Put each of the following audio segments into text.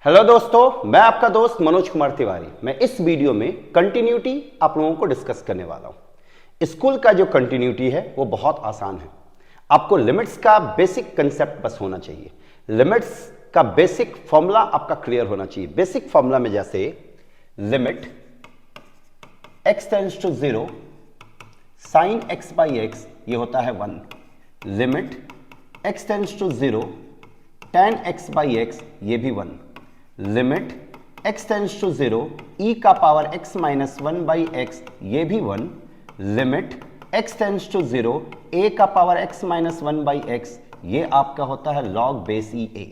Hello दोस्तों, मैं आपका दोस्त मनोज कुमार तिवारी। मैं इस वीडियो में कंटिन्यूटी आप लोगों को डिस्कस करने वाला हूं। स्कूल का जो कंटिन्यूटी है वो बहुत आसान है। आपको लिमिट्स का बेसिक कंसेप्ट बस होना चाहिए। लिमिट्स का बेसिक फॉर्मूला आपका क्लियर होना चाहिए। बेसिक फॉर्मूला में जैसे limit x tends to 0 sine x by x, ये होता है 1। Limit x tends to 0 tan x by x, ये भी 1। Limit x tends to 0 e का power x minus 1 by x, ये भी 1। Limit x tends to 0 a का power x minus 1 by x, ये आपका होता है log बेस e a।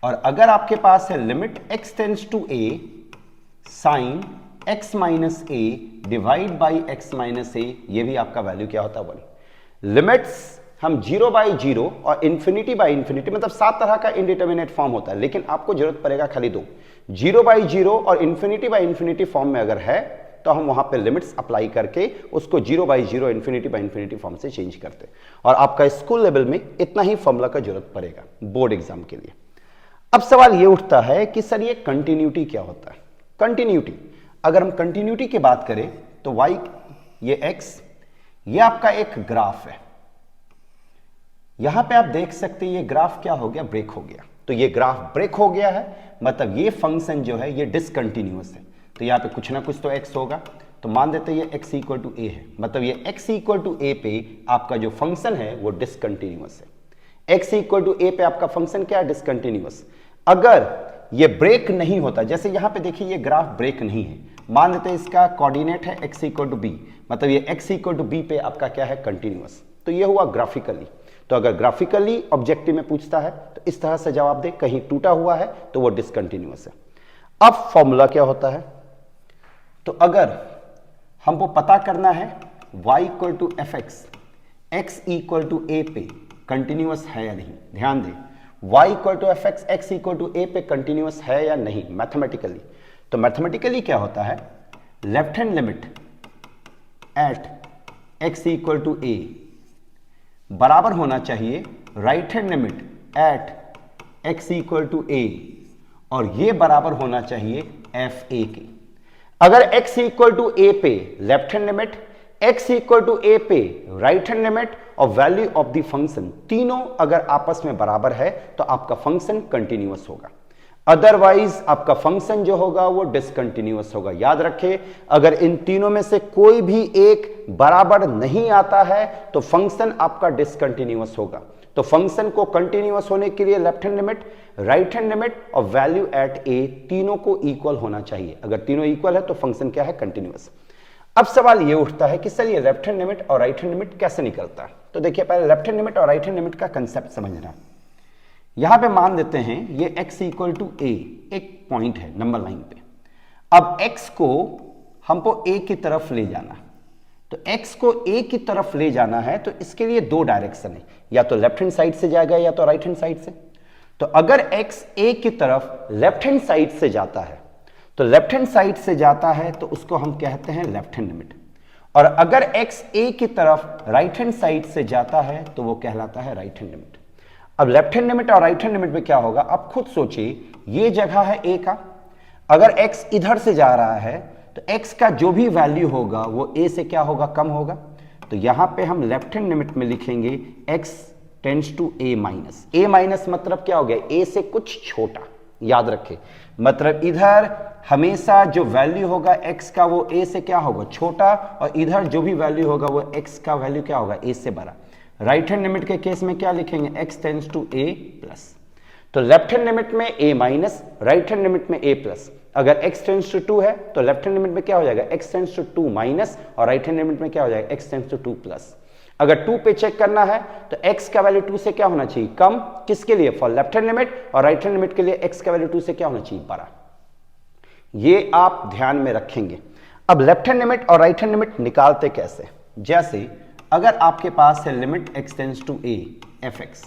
और अगर आपके पास है limit x tends to a sine x minus a divide by x minus a, ये भी आपका वैल्यू क्या होता है 1। लिमिट्स हम 0 बाई 0 और इन्फिनिटी बाई इन्फिनिटी, मतलब 7 तरह का इनडिटर्मिनेट फॉर्म होता है, लेकिन आपको जरूरत पड़ेगा खाली 2। 0 बाई 0 और इन्फिनिटी बाई इन्फिनिटी फॉर्म में अगर है तो हम वहां पे लिमिट्स अप्लाई करके उसको 0 by 0 infinity by infinity form से चेंज करते हैं। और आपका स्कूल लेवल में इतना ही फॉर्मूला का जरूरत पड़ेगा बोर्ड एग्जाम के लिए। अब सवाल ये उठता है कि सर ये कंटिन्यूटी क्या होता है। कंटिन्यूटी, अगर हम कंटिन्यूटी की बात करें तो y, ये x, ये आपका एक ग्राफ है। यहां पे आप देख सकते हैं ये ग्राफ क्या हो गया, ब्रेक हो गया। तो ये ग्राफ ब्रेक हो गया है, मतलब ये फंक्शन जो है ये डिसकंटिन्यूअस है। तो यहां पे कुछ ना कुछ तो x होगा, तो मान देते हैं ये x इक्वल टू a है, मतलब ये x इक्वल टू a पे आपका जो फंक्शन है वो डिसकंटिन्यूअस है। x इक्वल टू a पे आपका फंक्शन क्या है, डिसकंटिन्यूअस। अगर ये ब्रेक नहीं होता, जैसे यहां पे देखिए ये ग्राफ ब्रेक नहीं है, मान लेते हैं इसका कोऑर्डिनेट है x इक्वल टू b, मतलब ये x इक्वल टू b पे आपका क्या है, कंटिन्यूअस। तो ये हुआ ग्राफिकली। तो अगर ग्राफिकली ऑब्जेक्टिव में पूछता है तो इस तरह से जवाब दे, कहीं टूटा हुआ है तो वो डिसकंटिन्यूअस है। अब फॉर्मूला क्या होता है, तो अगर हमको पता करना है y equal to F X, X equal to A पे कंटिन्यूअस है या नहीं, ध्यान दें y equal to F X, X equal to A पे कंटिन्यूअस है या नहीं मैथमेटिकली। तो मैथमेटिकली क्या होता है, left hand limit at x equal to A बराबर होना चाहिए right hand limit at x equal to a, और ये बराबर होना चाहिए एफ ए के। अगर x इक्वल टू a पे left hand limit, x equal to a पे राइट हैंड लिमिट और वैल्यू ऑफ द फंक्शन तीनों अगर आपस में बराबर है तो आपका फंक्शन कंटिन्यूअस होगा। अदरवाइज आपका फंक्शन जो होगा वो डिसकंटिन्यूअस होगा। याद रखें, अगर इन तीनों में से कोई भी एक बराबर नहीं आता है तो फंक्शन आपका डिसकंटिन्यूअस होगा। तो फंक्शन को कंटिन्यूअस होने के लिए left hand limit, right hand limit और वैल्यू एट ए तीनों को इक्वल होना चाहिए। अगर तीनों इक्वल है तो फंक्शन क्या है, कंटिन्यूअस। अब सवाल ये उठता है कि सर ये लेफ्ट हैंड लिमिट और राइट हैंड लिमिट कैसे निकलता है। तो देखिए, पहले लेफ्ट हैंड लिमिट और राइट हैंड लिमिट का कंसेप्ट समझना। यहां पे मान देते हैं ये x इक्वल टू a एक पॉइंट है नंबर लाइन पे। अब x को हमको a की तरफ ले जाना, तो x को a की तरफ ले जाना है तो इसके लिए दो डायरेक्शन है, या तो लेफ्ट हैंड साइड से जाएगा या तो राइट हैंड साइड से। तो अगर x a की तरफ लेफ्ट हैंड साइड से जाता है तो लेफ्ट हैंड साइड से जाता है तो उसको हम कहते हैं लेफ्ट हैंड लिमिट, और अगर x a की तरफ राइट हैंड साइड से जाता है तो वो कहलाता है राइट हैंड लिमिट। अब लेफ्ट हैंड लिमिट और राइट हैंड लिमिट में क्या होगा, आप खुद सोचिए, ये जगह है a का, अगर x इधर से जा रहा है तो x का जो भी वैल्यू होगा वो a से क्या होगा, कम होगा। तो यहां पे हम लेफ्ट हैंड लिमिट में लिखेंगे x tends to a minus. a minus मतलब क्या हो गया, a से कुछ छोटा। याद रखें, मतलब इधर हमेशा जो वैल्यू होगा x का वो a से क्या होगा, छोटा, और इधर जो भी वैल्यू होगा वो x का वैल्यू क्या होगा, a से बड़ा। राइट हैंड लिमिट के केस में क्या लिखेंगे, x tends to a plus. तो लेफ्ट हैंड लिमिट में a minus, right hand limit में a प्लस। अगर x टेंड्स टू 2 है तो लेफ्ट हैंड लिमिट में क्या हो जाएगा, x टेंड्स टू 2 माइनस, और राइट हैंड लिमिट में क्या हो जाएगा, x टेंड्स टू 2 प्लस। अगर 2 पे चेक करना है तो x का वैल्यू 2 से क्या होना चाहिए, कम। किसके लिए, फॉर लेफ्ट हैंड लिमिट, और राइट हैंड लिमिट के लिए x का वैल्यू 2 से क्या होना चाहिए, बड़ा। ये आप ध्यान में रखेंगे। अब लेफ्ट हैंड लिमिट और राइट हैंड लिमिट निकालते कैसे, जैसे अगर आपके पास है limit x tends to a f x,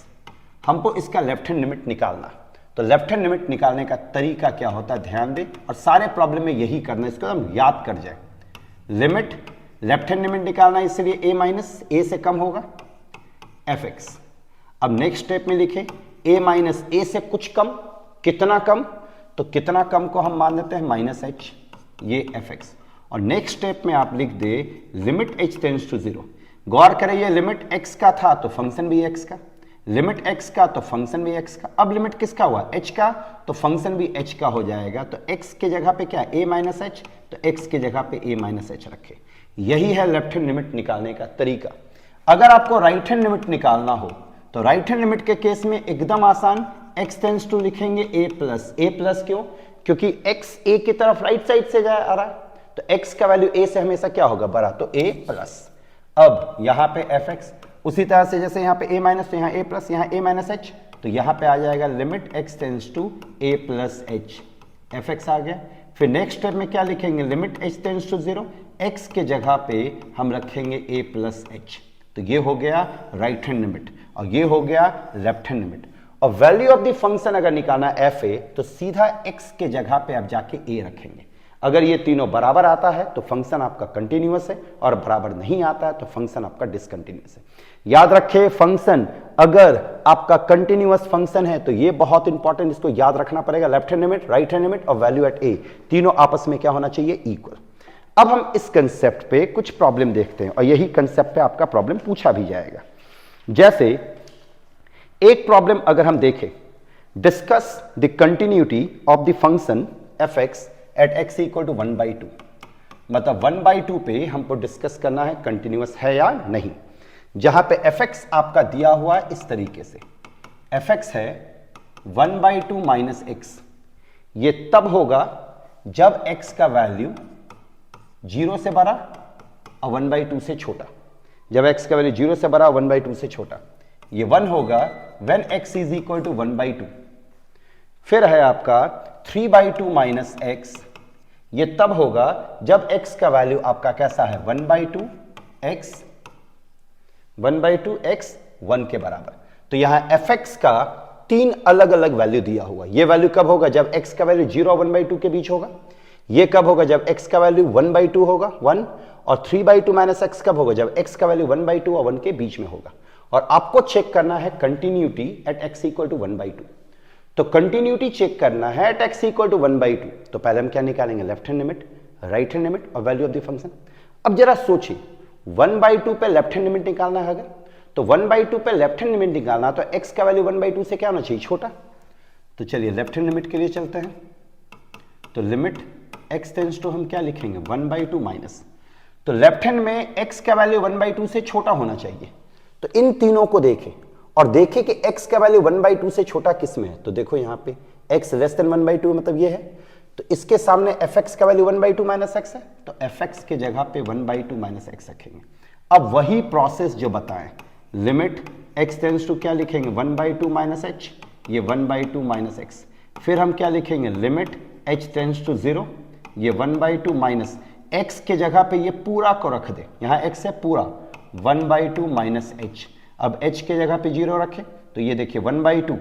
हमको इसका लेफ्ट हैंड लिमिट निकालना। तो लेफ्ट हैंड लिमिट निकालने का तरीका क्या होता है, ध्यान दें, और सारे प्रॉब्लम में यही करना है, इसको हम याद कर जाए। लिमिट, लेफ्ट हैंड लिमिट निकालना, इसलिए a माइनस, a से कम होगा एफ एक्स। अब नेक्स्ट स्टेप में लिखे a माइनस a से कुछ कम, कितना कम, तो कितना कम को हम मान लेते हैं -h, ये fx। और नेक्स्ट स्टेप में आप लिख दे लिमिट h टेंड्स टू 0। गौर करें ये लिमिट x का था तो फंक्शन भी x का, लिमिट x का तो फंक्शन भी x का। अब लिमिट किसका हुआ? h का, तो फंक्शन भी h का हो जाएगा। तो x के जगह पे क्या a माइनस h, तो x के जगह पे a माइनस h रखे। यही है लेफ्ट हैंड लिमिट निकालने का तरीका। अगर आपको राइट हैंड लिमिट निकालना हो तो राइट हैंड लिमिट के केस में एकदम आसान, x टेंड्स टू लिखेंगे a प्लस। क्यों? क्योंकि x a की तरफ राइट साइड से आ रहा है, तो x का वैल्यू a से हमेशा क्या होगा? बड़ा, तो a प्लस। अब यहां पे fx, उसी तरह से जैसे यहाँ पे a माइनस, तो यहाँ a प्लस, यहाँ a माइनस h, तो यहाँ पे आ जाएगा limit x tends to a plus h, fx आ गया। फिर नेक्स्ट स्टेप में क्या लिखेंगे? Limit h tends to 0, x के जगह पे हम रखेंगे a प्लस h। तो ये हो गया राइट हैंड लिमिट और ये हो गया लेफ्ट हैंड लिमिट। और वैल्यू ऑफ द फंक्शन अगर निकालना fa, तो सीधा x के जगह पे आप जाके a रखेंगे। अगर ये तीनों बराबर आता है तो फंक्शन आपका कंटिन्यूअस है, और बराबर नहीं आता है तो फंक्शन आपका डिसकंटिन्यूअस है। याद रखें, फंक्शन अगर आपका कंटिन्यूअस फंक्शन है तो ये बहुत इंपॉर्टेंट, इसको याद रखना पड़ेगा। Left hand limit, right hand limit और वैल्यू एट a तीनों आपस में क्या होना चाहिए? इक्वल। अब हम इस कंसेप्ट पे कुछ प्रॉब्लम देखते हैं और यही कंसेप्ट पे आपका प्रॉब्लम पूछा भी जाएगा। जैसे एक प्रॉब्लम अगर हम देखें, discuss the continuity of the function fx at x equal to 1/2। मतलब 1/2 पे हमको डिस्कस करना है कंटिन्यूअस है या नहीं। जहां पे fx आपका दिया हुआ है इस तरीके से, fx है 1/2 माइनस x। ये तब होगा जब x का वैल्यू 0 से बड़ा और 1/2 से छोटा। जब x का वैल्यू 0 से बड़ा और 1/2 से छोटा, ये 1 होगा when x is equal to 1/2। फिर है आपका 3/2 माइनस x, ये तब होगा जब x का वैल्यू आपका कैसा है? 1/2 x 1 के बराबर। तो यहां fx का 3 अलग अलग वैल्यू दिया हुआ। ये वैल्यू कब होगा? जब x का वैल्यू 0 और 1/2 के बीच होगा। ये कब होगा? जब x का वैल्यू 1/2 होगा 1। और 3/2 माइनस x कब होगा? जब x का वैल्यू 1/2 और 1 के बीच में होगा। और आपको चेक करना है continuity at x equal to 1/2। तो कंटिन्यूटी चेक करना है एट x इक्वल टू 1/2। तो पहले हम क्या निकालेंगे? Left hand limit, right hand limit और वैल्यू ऑफ द फंक्शन। अब जरा सोचिए, 1/2 पे लेफ्ट हैंड लिमिट निकालना है अगर, तो 1/2 पे लेफ्ट हैंड लिमिट निकालना तो x का वैल्यू 1/2 से क्या होना चाहिए? छोटा। तो चलिए लेफ्ट हैंड लिमिट के लिए चलते हैं। तो लिमिट x टेंड्स टू हम क्या लिखेंगे? 1/2 माइनस। तो लेफ्ट हैंड में x का वैल्यू 1/2 से छोटा होना चाहिए। तो इन तीनों को देखें और देखें कि x का वैल्यू 1/2 से छोटा किस में है। तो देखो यहां पे x लेस देन 1/2 मतलब ये है, तो इसके सामने fx का वैल्यू 1/2 माइनस x है, तो fx के जगह पे 1/2 माइनस x रखेंगे। अब वही प्रोसेस जो बताएं, लिमिट x टेंड्स टू क्या लिखेंगे? 1/2 माइनस h, ये 1/2 माइनस x। फिर हम क्या लिखेंगे? लिमिट h टेंड्स टू 0, ये 1/2 माइनस x के जगह पे ये पूरा को रख दे, यहां x है पूरा 1/2 माइनस h। अब h के जगह पे 0 रखे तो ये देखिए 1/2,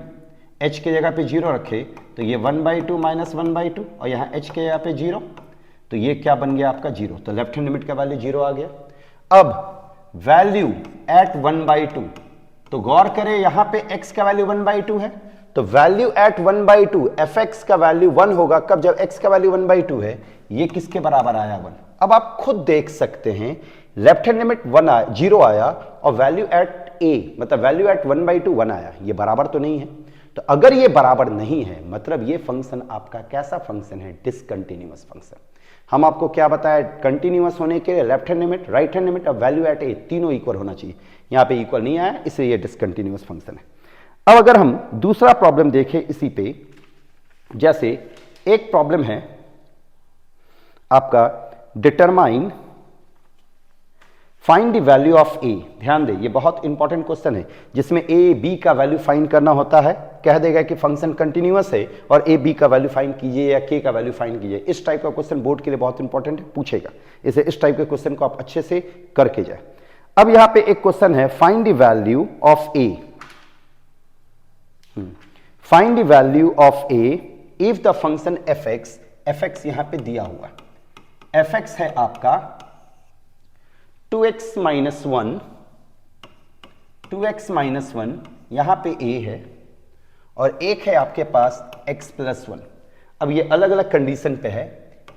h के जगह पे 0 रखे तो ये 1/2 माइनस 1/2 और यहाँ h के जगह पे 0, तो ये क्या बन गया आपका 0। तो लेफ्ट हैंड लिमिट का वैल्यू 0 आ गया। अब वैल्यू एट 1/2, तो गौर करें यहाँ पे x का वैल्यू 1/2 है, तो वैल्यू एट 1/2 fx का वैल्यू 1 होगा कब? जब x का वैल्यू 1/2 है। ये किसके बराबर आया? 1। अब आप खुद देख सकते हैं, लेफ्ट हैंड लिमिट 0 आया और वैल्यू एट a मतलब वैल्यू एट 1/2 1 आया। ये बराबर तो नहीं है। तो अगर ये बराबर नहीं है मतलब ये फंक्शन आपका कैसा फंक्शन है? Discontinuous function. हम आपको क्या बताया? कंटिन्यूअस होने के लिए left hand limit, right hand limit और वैल्यू एट a तीनों इक्वल होना चाहिए। यहां पे इक्वल नहीं आया, इसलिए ये डिसकंटिन्यूअस फंक्शन है। अब अगर हम दूसरा प्रॉब्लम देखें इसी पे, जैसे एक प्रॉब्लम है आपका determine find the value of a। ध्यान दें, ये बहुत इंपॉर्टेंट क्वेश्चन है जिसमें a b का वैल्यू फाइंड करना होता है। कह देगा कि फंक्शन कंटिन्यूअस है और a b का वैल्यू फाइंड कीजिए या k का वैल्यू फाइंड कीजिए। इस टाइप का क्वेश्चन बोर्ड के लिए बहुत इंपॉर्टेंट है, पूछेगा। इसे इस टाइप के क्वेश्चन को आप अच्छे से करके जाए। अब यहां पे एक क्वेश्चन है, find the value of a। Find the value of a if the function fx यहां पे दिया हुआ है। fx है आपका 2x माइनस 1, 2x माइनस 1 यहां पे a है और एक है आपके पास x प्लस 1। अब ये अलग अलग कंडीशन पे है,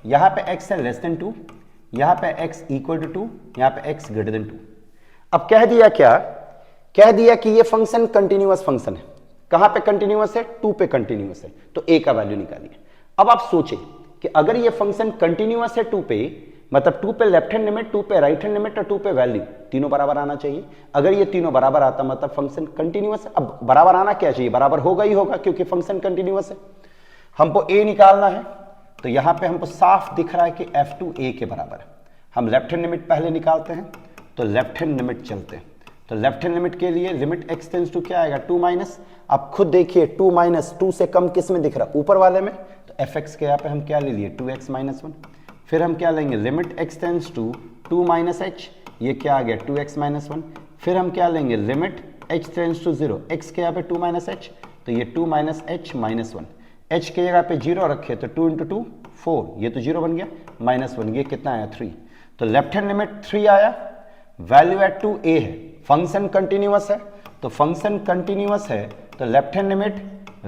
यहां पे x है लेस देन 2, यहां पे x इक्वल टू 2, यहां पे x ग्रेटर देन 2। अब कह दिया क्या, कह दिया कि ये फंक्शन कंटिन्यूअस फंक्शन है। कहां पे कंटिन्यूअस है, 2 पे कंटिन्यूअस है, तो a का वैल्यू निकालिए। अब आप सोचें कि अगर ये फंक्शन कंटिन्यूअस है 2 पे, मतलब 2 पे लेफ्ट हैंड लिमिट, 2 पे राइट हैंड लिमिट और 2 पे वैल्यू, तीनों बराबर आना चाहिए। अगर ये तीनों बराबर आता मतलब फंक्शन कंटिन्यूअस है। अब बराबर आना क्या चाहिए, बराबर होगा ही होगा क्योंकि फंक्शन कंटिन्यूअस है। हमको a निकालना है, तो यहां पे हमको साफ दिख रहा है कि f2 a के बराबर है। हम लेफ्ट हैंड लिमिट पहले निकालते हैं, तो लेफ्ट हैंड लिमिट चलते हैं। तो लेफ्ट हैंड लिमिट के लिए लिमिट x टेंड्स टू क्या आएगा, 2 माइनस। आप खुद देखिए 2 माइनस 2 से कम किस में दिख रहा है, ऊपर वाले में। तो fx के यहाँ पे हम क्या ले लिए, 2x माइनस 1। फिर हम क्या लेंगे, limit x tends to 2 minus h, ये क्या आ गया 2x माइनस 1। फिर हम क्या लेंगे, limit h tends to 0, x के यहाँ पे 2 माइनस h, तो ये 2 माइनस h माइनस 1। h के जगह पे 0 रखे तो 2 इंटू 2 4, ये तो 0 बन गया, माइनस 1, ये कितना आया 3। तो लेफ्ट हैंड लिमिट 3 आया, वैल्यू एट 2 a है, फंक्शन कंटिन्यूअस है। तो फंक्शन कंटिन्यूअस है तो left hand limit,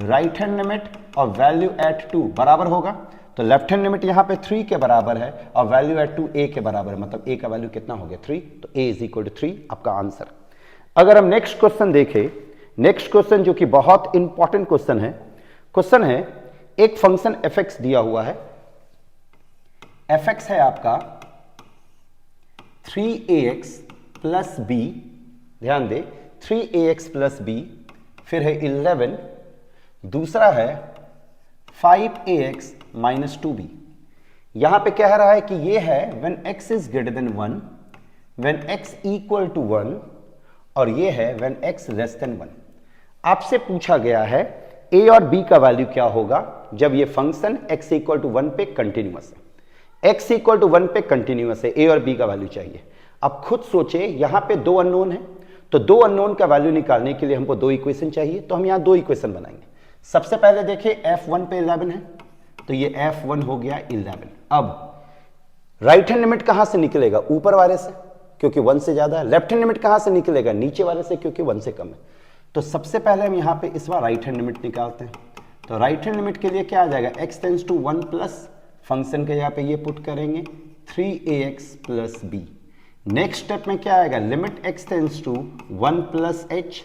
right hand limit और वैल्यू एट 2 बराबर होगा। तो लेफ्ट हैंड लिमिट यहाँ पे 3 के बराबर है और वैल्यू एट 2 a के बराबर है, मतलब a का वैल्यू कितना हो गया 3, तो a इज इक्वल टू 3 आपका आंसर। अगर हम नेक्स्ट क्वेश्चन देखें, नेक्स्ट क्वेश्चन जो कि बहुत इंपॉर्टेंट क्वेश्चन है एक फंक्शन fx दिया हुआ है, fx है आपका 3ax प्लस b, ध्यान दे 3ax प्लस b, फिर है 11, दूसरा है 5ax माइनस 2b। यहां पे कह रहा है कि ये है when x is greater than 1, when x equal to 1, और ये है when x less than 1। आपसे पूछा गया है a और b का वैल्यू क्या होगा जब ये फंक्शन x इक्वल टू 1 पे कंटिन्यूअस है। x इक्वल टू 1 पे कंटिन्यूअस है, a और b का वैल्यू चाहिए। अब खुद सोचे, यहां पे दो अननोन है, तो दो अननोन का वैल्यू निकालने के लिए हमको दो इक्वेशन चाहिए, तो हम यहां दो इक्वेशन बनाएंगे। सबसे पहले देखिए f1 पे 11 है, तो ये f1 हो गया 11। अब राइट हैंड लिमिट कहां से निकलेगा, ऊपर वाले से क्योंकि 1 से ज्यादा है। लेफ्ट हैंड लिमिट कहां से निकलेगा, नीचे वाले से क्योंकि 1 से कम है। तो सबसे पहले हम यहां पे इस बार राइट हैंड लिमिट निकालते हैं। तो राइट हैंड लिमिट के लिए क्या आ जाएगा, x tends to 1 plus, function के यहाँ पे ये पुट करेंगे 3ax plus b। Next step में क्या आएगा, limit x tends to 1 plus h,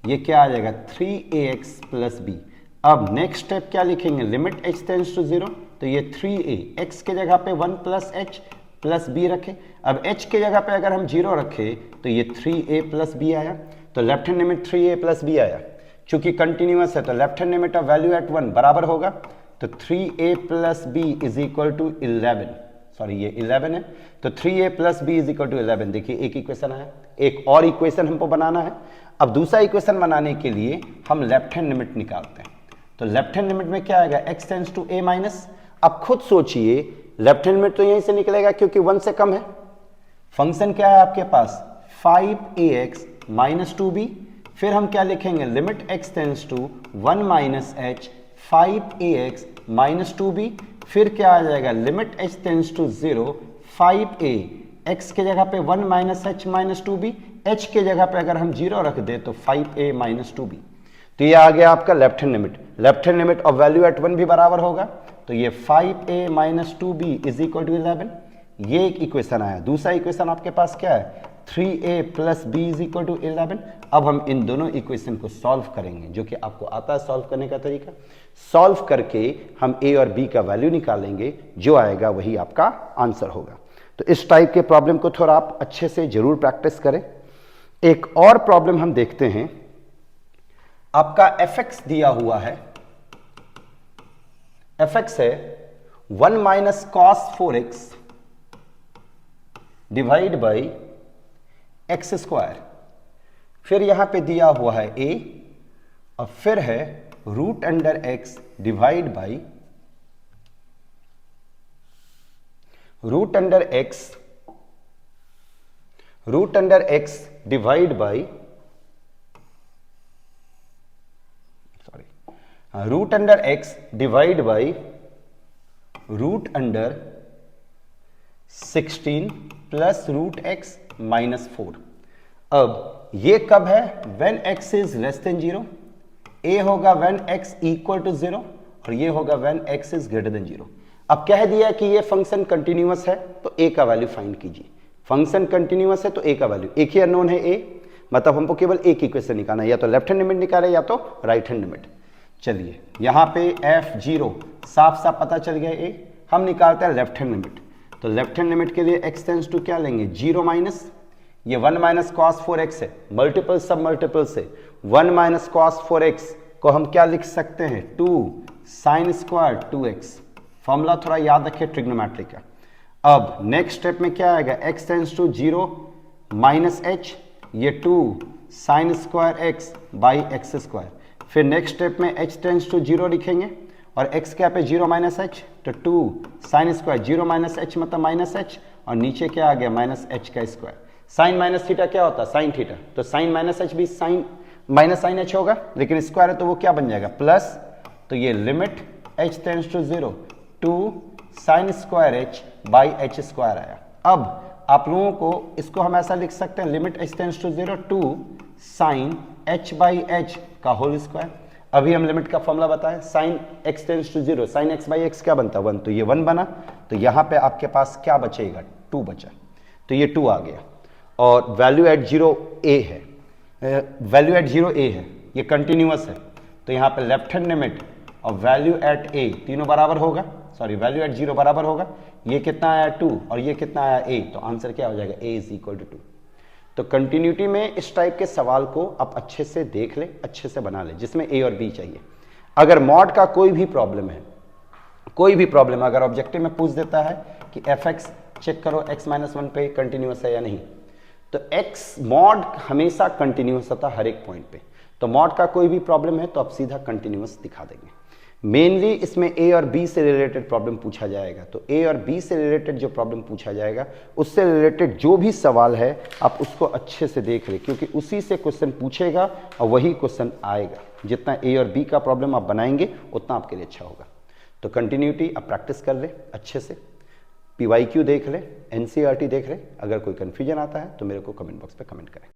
ये क्या आ जाएगा 3ax प्लस b। अब नेक्स्ट स्टेप क्या लिखेंगे, लिमिट h टेंड्स टू 0, तो ये 3a, x के जगह पे 1 प्लस h प्लस b रखे। अब h के जगह पे अगर हम 0 रखे तो ये 3a प्लस b आया, तो left hand limit 3a plus b आया। चूंकि कंटिन्यूअस है तो left hand limit of value at 1 बराबर होगा, तो 3a plus b is equal to 11, sorry ये 11 है, तो 3a plus b is equal to 11। देखिए एक इक्वेशन आया, एक और इक्वेशन हमको बनाना है। अब दूसरा इक्वेशन बनाने के लिए हम लेफ्ट हैंड लिमिट निकालते हैं। तो लेफ्ट हैंड लिमिट में क्या आएगा, x tends to a minus. अब खुद सोचिए, लेफ्ट हैंड लिमिट तो यहीं से निकलेगा क्योंकि 1 से कम है। फंक्शन क्या है आपके पास, 5ax माइनस 2b। फिर हम क्या लिखेंगे, limit x tends to 1 minus h 5ax minus 2b। फिर क्या आ जाएगा, limit h tends to 0 5a, x के जगह पे 1 minus h minus 2b, h के जगह पे अगर हम 0 रख दे तो 5a माइनस 2b। तो ये आ गया आपका left hand limit. Left hand limit of value at 1 भी बराबर होगा, तो ये 5a minus 2b is equal to 11। ये एक इक्वेशन आया। दूसरा इक्वेशन आपके पास क्या है, 3a plus b is equal to 11। अब हम इन दोनों इक्वेशन को सॉल्व करेंगे, जो कि आपको आता है सॉल्व करने का तरीका। सॉल्व करके हम a और b का वैल्यू निकालेंगे, जो आएगा वही आपका आंसर होगा। तो इस टाइप के प्रॉब्लम को थोड़ा आप अच्छे से जरूर प्रैक्टिस करें। एक और प्रॉब्लम हम देखते हैं, आपका fx दिया हुआ है, fx है 1 minus cos 4x divide by x square. फिर यहां पे दिया हुआ है a, और फिर है root under x divide by root under x divide by root under x divide by root under 16 plus root x minus 4। अब ये कब है, when x is less than 0, a होगा when x इक्वल टू 0, और ये होगा when x is greater than 0। अब कह दिया कि ये फंक्शन कंटिन्यूअस है तो a का वैल्यू फाइंड कीजिए। फंक्शन कंटिन्यूअस है तो a का वैल्यू, एक ही अननोन है a, मतलब हमको केवल एक इक्वेशन निकालना है, या तो लेफ्ट हैंड लिमिट निकाले या तो राइट हैंड लिमिट। चलिए यहाँ पे f0 साफ साफ पता चल गया a, हम निकालते हैं लेफ्ट हैंड लिमिट। तो लेफ्ट हैंड लिमिट के लिए x टेंड्स टू क्या लेंगे, 0 माइनस, ये 1 माइनस कॉस 4x है, मल्टीपल सब मल्टीपल से 1 माइनस कॉस 4x को हम क्या लिख सकते हैं, 2 साइन स्क्वायर 2x। फॉर्मूला थोड़ा याद रखिए ट्रिग्नोमेट्री का। अब नेक्स्ट स्टेप में क्या आएगा, x tends to 0 minus h, ये 2 sine square x by x square. फिर नेक्स्ट स्टेप में h टेंड्स टू 0 लिखेंगे और x क्या पे 0 माइनस h, तो 2 साइन स्क्वायर 0 माइनस h मतलब माइनस h, और नीचे क्या आ गया माइनस h का स्क्वायर। साइन माइनस थीटा क्या होता है, साइन थीटा, तो साइन माइनस h भी साइन माइनस साइन h होगा, लेकिन स्क्वायर है तो वो क्या बन जाएगा प्लस, तो ये limit h tends to 0 2 sine square h by h square आया। अब आप लोगों को इसको हम ऐसा लिख सकते हैं, limit h tends to 0 2 sine h by h का होल स्क्वायर। अभी हम लिमिट का फॉर्मूला बताएं, sine x tends to 0 sine x by x क्या बनता है 1, तो ये 1 बना, तो यहाँ पे आपके पास क्या बचेगा 2 बचा, तो ये 2 आ गया। और वैल्यू एट 0 a है, वैल्यू एट 0 a है, ये कंटिन्यूअस है, तो यहाँ पे लेफ्ट हैंड लिमिट और वैल्यू एट a तीनों बराबर होगा, सॉरी वैल्यू एट 0 बराबर होगा, ये कितना आया 2 और ये कितना आया a, तो आंसर क्या हो जाएगा a इज इक्वल टू 2। तो कंटिन्यूटी में इस टाइप के सवाल को आप अच्छे से देख ले, अच्छे से बना ले, जिसमें a और b चाहिए। अगर मॉड का कोई भी प्रॉब्लम है, कोई भी प्रॉब्लम अगर ऑब्जेक्टिव में पूछ देता है कि fx चेक करो x माइनस 1 पे कंटिन्यूअस है या नहीं, तो x मॉड हमेशा कंटिन्यूअस होता है हर एक पॉइंट पे। तो मॉड का कोई भी प्रॉब्लम है तो आप सीधा कंटिन्यूअस दिखा देंगे। मेनली इसमें a और b से रिलेटेड प्रॉब्लम पूछा जाएगा, तो a और b से रिलेटेड जो प्रॉब्लम पूछा जाएगा उससे रिलेटेड जो भी सवाल है आप उसको अच्छे से देख ले, क्योंकि उसी से क्वेश्चन पूछेगा और वही क्वेश्चन आएगा। जितना a और b का प्रॉब्लम आप बनाएंगे उतना आपके लिए अच्छा होगा। तो कंटिन्यूटी आप प्रैक्टिस कर ले अच्छे से, PYQ देख ले, NCERT देख ले। अगर कोई कन्फ्यूजन आता है तो मेरे को कमेंट बॉक्स पे कमेंट करें।